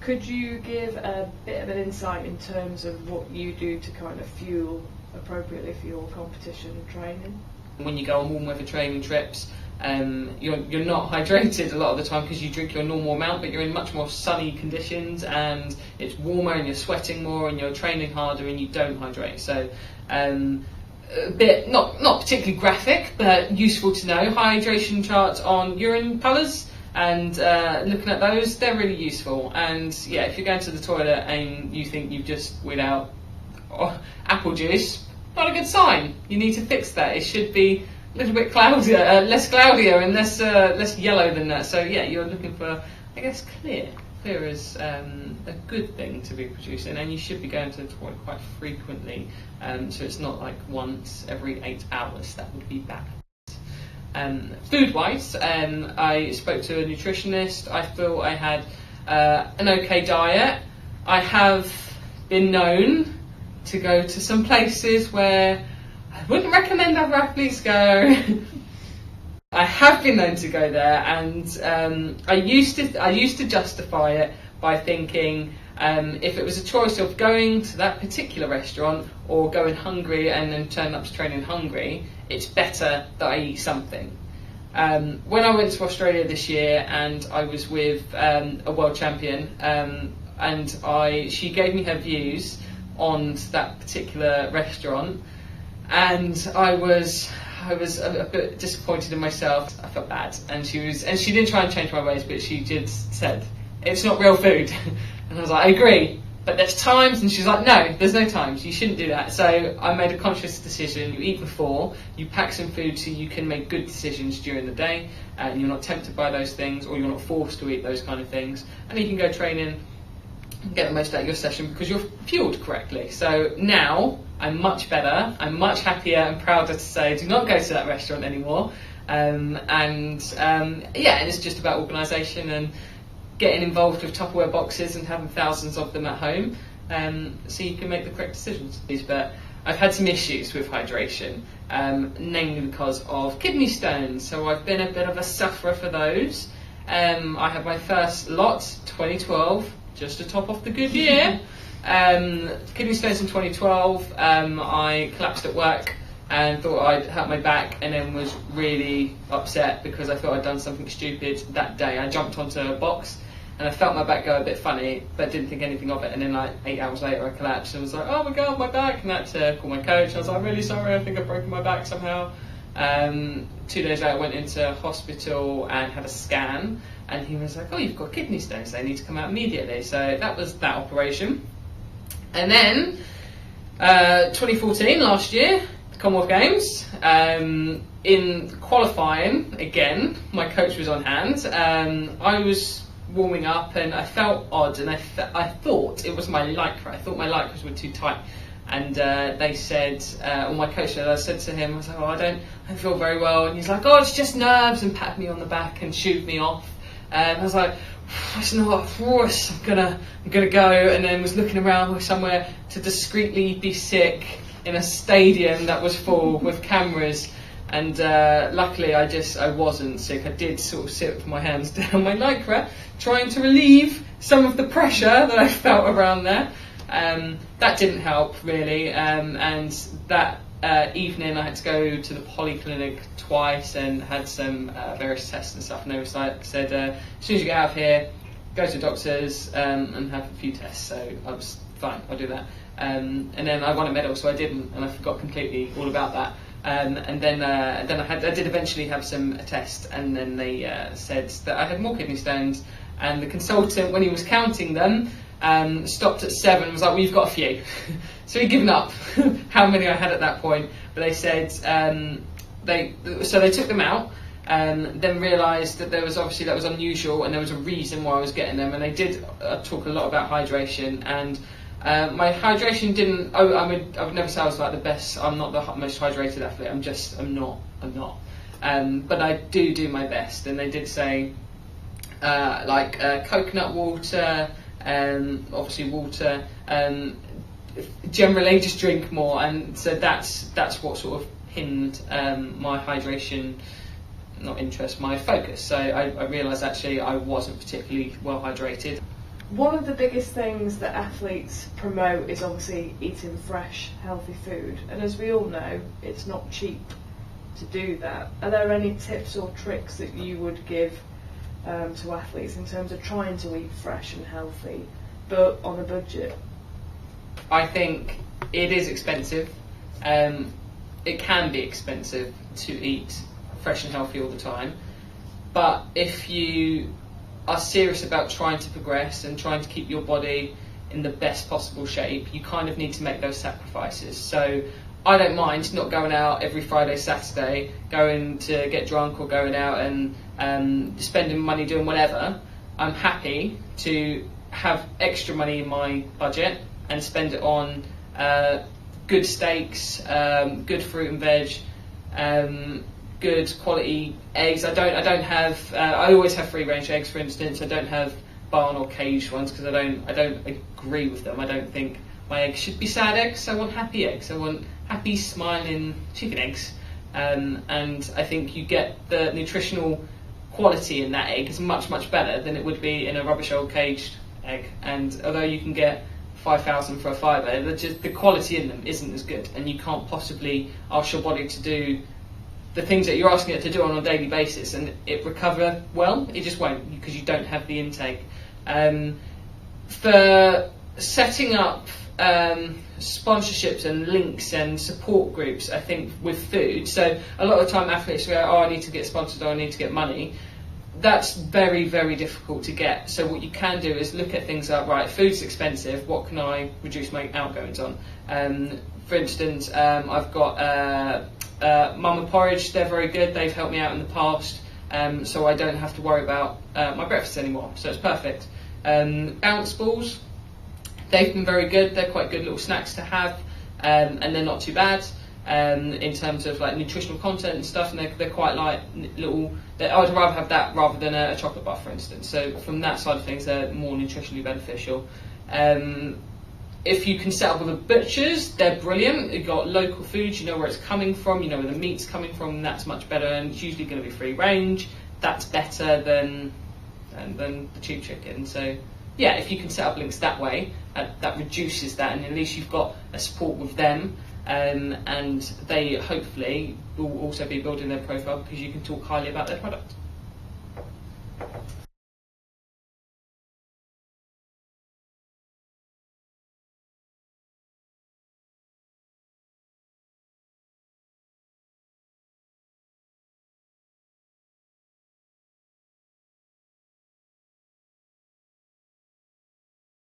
Could you give a bit of an insight in terms of what you do to kind of fuel appropriately for your competition training? When you go on warm weather training trips, you're not hydrated a lot of the time because you drink your normal amount, but you're in much more sunny conditions and it's warmer and you're sweating more and you're training harder and you don't hydrate. So a bit not particularly graphic, but useful to know. Hydration charts on urine colours. And looking at those, they're really useful. And yeah, if you're going to the toilet and you think you've just weed out apple juice, not a good sign. You need to fix that. It should be a little bit cloudier, less cloudier and less yellow than that. So yeah, you're looking for, I guess, clear. Clear is a good thing to be producing, and you should be going to the toilet quite frequently. So it's not like once every 8 hours. That would be bad. Food-wise, I spoke to a nutritionist. I feel I had an okay diet. I have been known to go to some places where I wouldn't recommend other athletes go. I have been known to go there, and I used to justify it by thinking if it was a choice of going to that particular restaurant or going hungry and then turn up to training hungry, it's better that I eat something. When I went to Australia this year and I was with a world champion, and she gave me her views on that particular restaurant, and I was a bit disappointed in myself. I felt bad, and she didn't try and change my ways, but she did said it's not real food. And I was like, I agree, but there's times, and she's like, no, there's no times, you shouldn't do that. So I made a conscious decision. You eat before, you pack some food so you can make good decisions during the day, and you're not tempted by those things, or you're not forced to eat those kind of things, and you can go training and get the most out of your session because you're fueled correctly. So now I'm much better, I'm much happier and prouder to say do not go to that restaurant anymore. Yeah, and it's just about organisation and getting involved with Tupperware boxes and having thousands of them at home, so you can make the correct decisions. But I've had some issues with hydration, namely because of kidney stones, so I've been a bit of a sufferer for those. I had my first lot, 2012, just to top off the good year. Kidney stones in 2012, I collapsed at work and thought I'd hurt my back, and then was really upset because I thought I'd done something stupid that day. I jumped onto a box and I felt my back go a bit funny, but didn't think anything of it, and then like 8 hours later I collapsed and was like, oh my god, my back, and I had to call my coach. I was like, I'm really sorry, I think I've broken my back somehow. 2 days later I went into hospital and had a scan, and he was like, oh, you've got kidney stones, they need to come out immediately. So that was that operation. And then 2014, last year, the Commonwealth Games, in qualifying again, my coach was on hand. I was warming up and I felt odd, and I thought it was my lycra. I thought my lycras were too tight, and they said, or my coach said, I said to him, I was like, oh, I don't feel very well, and he's like, oh, it's just nerves, and patted me on the back and shooed me off. I was like, it's not, I'm gonna go, and then was looking around for somewhere to discreetly be sick in a stadium that was full with cameras. And luckily I wasn't sick. I did sort of sit with my hands down my lycra, trying to relieve some of the pressure that I felt around there. That didn't help really, and that evening I had to go to the polyclinic twice and had some various tests and stuff, and they was like, said, as soon as you get out of here, go to the doctors and have a few tests. So I was fine, I'll do that. And then I won a medal, so I didn't, and I forgot completely all about that. And then I did eventually have a test, and then they said that I had more kidney stones, and the consultant, when he was counting them, stopped at 7 and was like, well, you've got a few. So he'd given up how many I had at that point, but they said they took them out, then realised that there was obviously that was unusual and there was a reason why I was getting them, and they did talk a lot about hydration. And my hydration didn't. I would never say I was like the best. I'm not the most hydrated athlete. I'm not. But I do my best. And they did say coconut water, obviously water. Generally, just drink more. And so that's what sort of pinned my hydration, not interest, my focus. So I realised actually I wasn't particularly well hydrated. One of the biggest things that athletes promote is obviously eating fresh, healthy food, and as we all know, it's not cheap to do that. Are there any tips or tricks that you would give to athletes in terms of trying to eat fresh and healthy, but on a budget? I think it is expensive. It can be expensive to eat fresh and healthy all the time, but if you are serious about trying to progress and trying to keep your body in the best possible shape, you kind of need to make those sacrifices. So I don't mind not going out every Friday, Saturday, going to get drunk or going out and spending money doing whatever. I'm happy to have extra money in my budget and spend it on good steaks, good fruit and veg, good quality eggs. I don't have. I always have free range eggs, for instance. I don't have barn or caged ones because I don't agree with them. I don't think my eggs should be sad eggs. I want happy eggs. I want happy, smiling chicken eggs. And I think you get the nutritional quality in that egg is much, much better than it would be in a rubbish old caged egg. And although you can get 5,000 for a fiver, the quality in them isn't as good, and you can't possibly ask your body to do the things that you're asking it to do on a daily basis and it recover well. It just won't, because you don't have the intake. For setting up sponsorships and links and support groups, I think with food, so a lot of the time athletes go, oh, I need to get sponsored, or I need to get money. That's very, very difficult to get. So what you can do is look at things like, right, food's expensive, what can I reduce my outgoings on? For instance, I've got Mum and Porridge. They're very good, they've helped me out in the past, so I don't have to worry about my breakfast anymore, so it's perfect. Bounce balls, they've been very good, they're quite good little snacks to have, and they're not too bad in terms of like nutritional content and stuff, and they're quite like little. I would rather have that rather than a chocolate bar, for instance. So from that side of things, they're more nutritionally beneficial. If you can set up with the butchers, they're brilliant. You've got local foods, you know where it's coming from, you know where the meat's coming from, and that's much better, and it's usually going to be free range. That's better than the cheap chicken. So yeah, if you can set up links that way, that reduces that, and at least you've got a support with them, and they hopefully will also be building their profile because you can talk highly about their product.